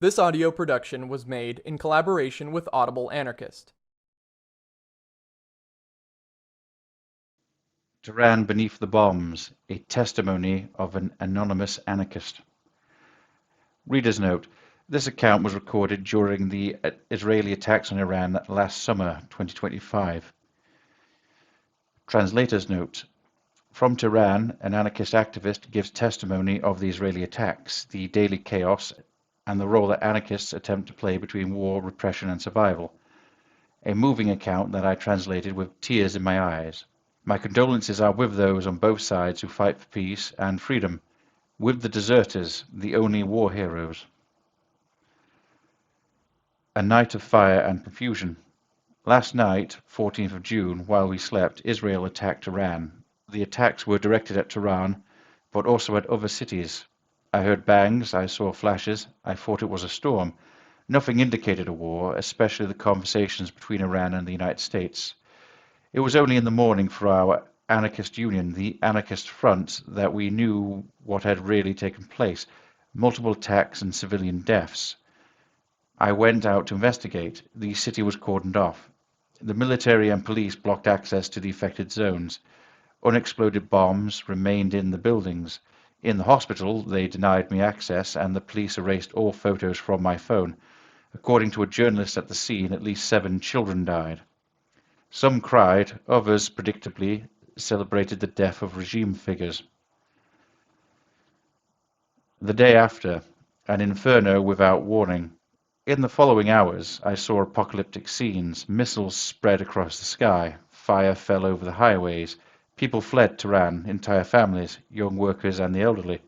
This audio production was made in collaboration with Audible Anarchist. Tehran beneath the bombs, a testimony of an anonymous anarchist. Reader's note: this account was recorded during the Israeli attacks on Iran last summer, 2025. Translator's note: from Tehran, an anarchist activist gives testimony of the Israeli attacks, the daily chaos, and the role that anarchists attempt to play between war, repression, and survival. A moving account that I translated with tears in my eyes. My condolences are with those on both sides who fight for peace and freedom, with the deserters, the only war heroes. A night of fire and confusion. Last night, 14th of June, while we slept, Israel attacked Iran. The attacks were directed at Tehran, but also at other cities. I heard bangs, I saw flashes, I thought it was a storm. Nothing indicated a war, especially the conversations between Iran and the United States. It was only in the morning for our anarchist union, the Anarchist Front, that we knew what had really taken place: multiple attacks and civilian deaths. I went out to investigate. The city was cordoned off. The military and police blocked access to the affected zones. Unexploded bombs remained in the buildings. In the hospital, they denied me access, and the police erased all photos from my phone. According to a journalist at the scene, at least 7 children died. Some cried, others, predictably, celebrated the death of regime figures. The day after, an inferno without warning. In the following hours, I saw apocalyptic scenes. Missiles spread across the sky. Fire fell over the highways. People fled Tehran, entire families, young workers and the elderly.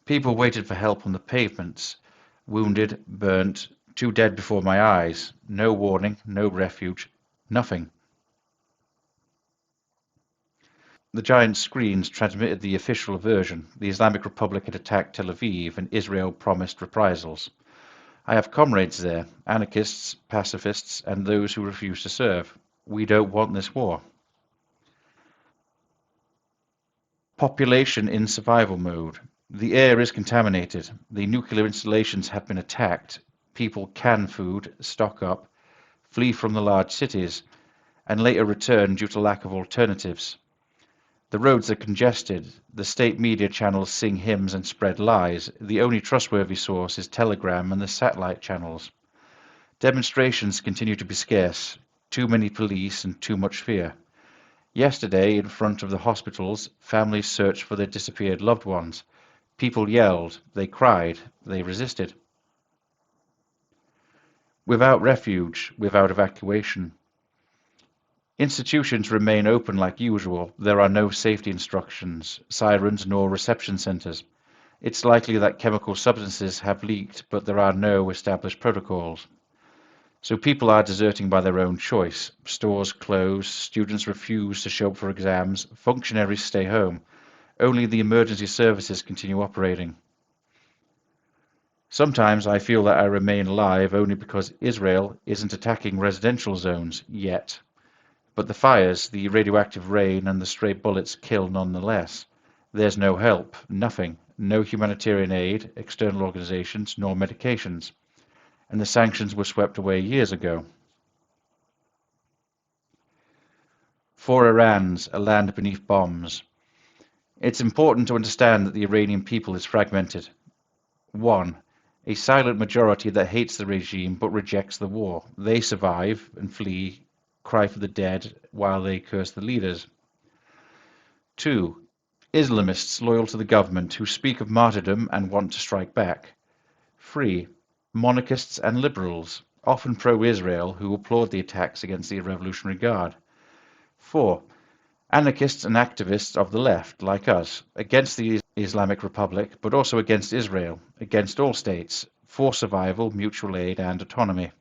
People waited for help on the pavements, wounded, burnt, 2 dead before my eyes. No warning, no refuge, nothing. The giant screens transmitted the official version. The Islamic Republic had attacked Tel Aviv, and Israel promised reprisals. I have comrades there, anarchists, pacifists, and those who refuse to serve. We don't want this war. Population in survival mode. The air is contaminated. The nuclear installations have been attacked. People can food, stock up, flee from the large cities, and later return due to lack of alternatives. The roads are congested. The state media channels sing hymns and spread lies. The only trustworthy source is Telegram and the satellite channels. Demonstrations continue to be scarce. Too many police and too much fear. Yesterday, in front of the hospitals, families searched for their disappeared loved ones. People yelled, they cried, they resisted. Without refuge, without evacuation. Institutions remain open like usual. There are no safety instructions, sirens, nor reception centers. It's likely that chemical substances have leaked, but there are no established protocols. So people are deserting by their own choice. Stores close, students refuse to show up for exams, functionaries stay home. Only the emergency services continue operating. Sometimes I feel that I remain alive only because Israel isn't attacking residential zones yet. But the fires, the radioactive rain, and the stray bullets kill nonetheless. There's no help, nothing, no humanitarian aid, external organizations, nor medications. And the sanctions were swept away years ago. For Iran's a land beneath bombs. It's important to understand that the Iranian people is fragmented. 1. A silent majority that hates the regime but rejects the war. They survive and flee, cry for the dead while they curse the leaders. 2. Islamists loyal to the government who speak of martyrdom and want to strike back. 3. Monarchists and liberals, often pro-Israel, who applaud the attacks against the Revolutionary Guard. 4. Anarchists and activists of the left, like us, against the Islamic Republic, but also against Israel, against all states, for survival, mutual aid, and autonomy.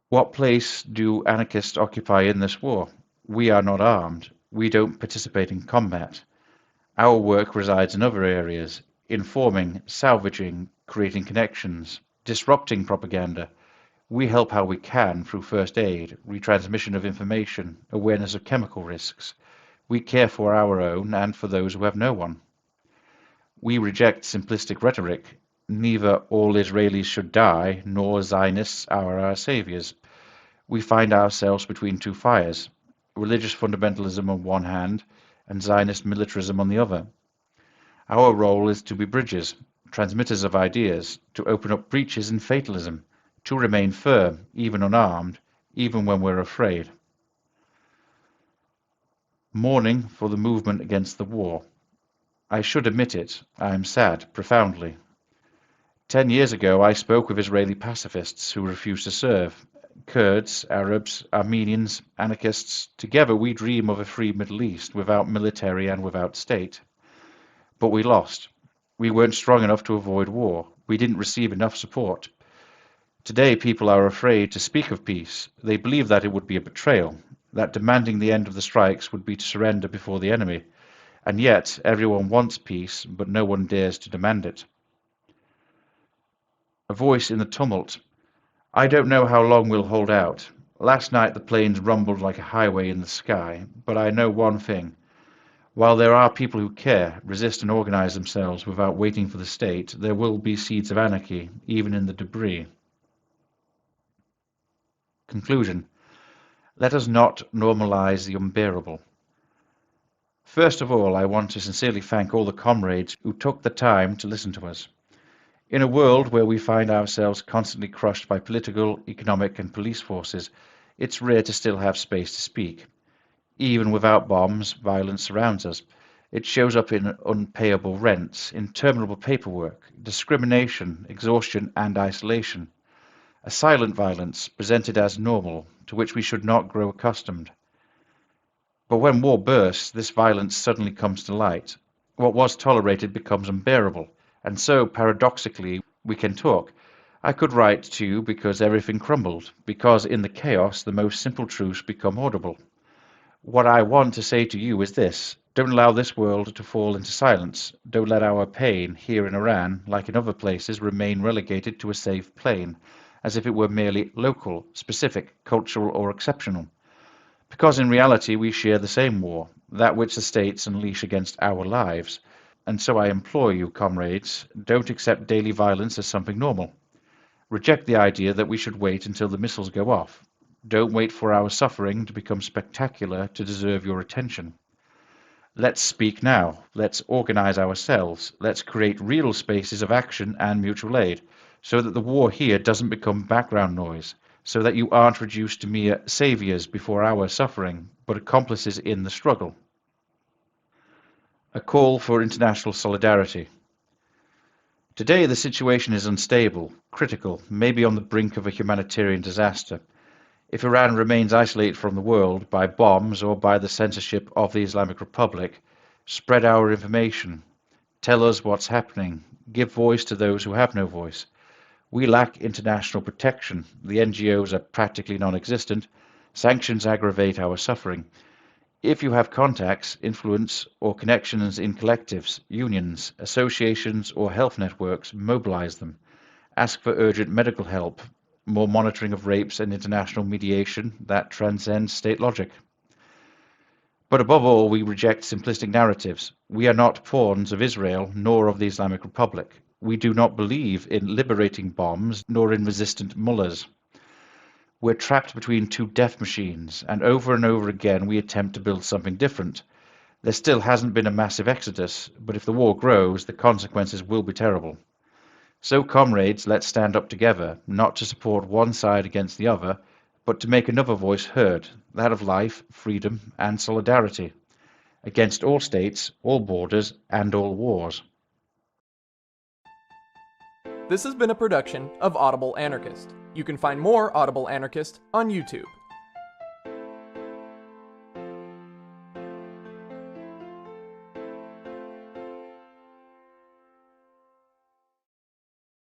What place do anarchists occupy in this war? We are not armed. We don't participate in combat. Our work resides in other areas: informing, salvaging, creating connections, disrupting propaganda. We help how we can through first aid, retransmission of information, awareness of chemical risks. We care for our own and for those who have no one. We reject simplistic rhetoric. Neither all Israelis should die, nor Zionists are our saviors. We find ourselves between two fires, religious fundamentalism on one hand and Zionist militarism on the other. Our role is to be bridges, transmitters of ideas, to open up breaches in fatalism, to remain firm, even unarmed, even when we're afraid. Mourning for the movement against the war. I should admit it, I am sad, profoundly. 10 years ago I spoke with Israeli pacifists who refused to serve. Kurds, Arabs, Armenians, anarchists, together we dream of a free Middle East without military and without state. But we lost. We weren't strong enough to avoid war. We didn't receive enough support. Today people are afraid to speak of peace. They believe that it would be a betrayal, that demanding the end of the strikes would be to surrender before the enemy. And yet everyone wants peace, but no one dares to demand it. A voice in the tumult. I don't know how long we'll hold out. Last night the planes rumbled like a highway in the sky, but I know one thing. While there are people who care, resist and organize themselves without waiting for the state, there will be seeds of anarchy, even in the debris. Conclusion. Let us not normalize the unbearable. First of all, I want to sincerely thank all the comrades who took the time to listen to us. In a world where we find ourselves constantly crushed by political, economic and police forces, it's rare to still have space to speak. Even without bombs, violence surrounds us. It shows up in unpayable rents, interminable paperwork, discrimination, exhaustion and isolation. A silent violence presented as normal, to which we should not grow accustomed. But when war bursts, this violence suddenly comes to light. What was tolerated becomes unbearable. And so, paradoxically, we can talk. I could write to you because everything crumbled, because in the chaos the most simple truths become audible. What I want to say to you is this. Don't allow this world to fall into silence. Don't let our pain here in Iran, like in other places, remain relegated to a safe plane, as if it were merely local, specific, cultural or exceptional. Because in reality we share the same war, that which the states unleash against our lives. And so I implore you, comrades, don't accept daily violence as something normal. Reject the idea that we should wait until the missiles go off. Don't wait for our suffering to become spectacular to deserve your attention. Let's speak now. Let's organize ourselves. Let's create real spaces of action and mutual aid, so that the war here doesn't become background noise, so that you aren't reduced to mere saviors before our suffering, but accomplices in the struggle. A call for international solidarity. Today the situation is unstable, critical, maybe on the brink of a humanitarian disaster. If Iran remains isolated from the world by bombs or by the censorship of the Islamic Republic, spread our information, tell us what's happening, give voice to those who have no voice. We lack international protection, the NGOs are practically non-existent, sanctions aggravate our suffering. If you have contacts, influence, or connections in collectives, unions, associations, or health networks, mobilize them. Ask for urgent medical help, more monitoring of rapes and international mediation that transcends state logic. But above all, we reject simplistic narratives. We are not pawns of Israel nor of the Islamic Republic. We do not believe in liberating bombs nor in resistant mullahs. We're trapped between two death machines, and over again we attempt to build something different. There still hasn't been a massive exodus, but if the war grows, the consequences will be terrible. So, comrades, let's stand up together, not to support one side against the other, but to make another voice heard, that of life, freedom, and solidarity, against all states, all borders, and all wars. This has been a production of Audible Anarchist. You can find more Audible Anarchist on YouTube.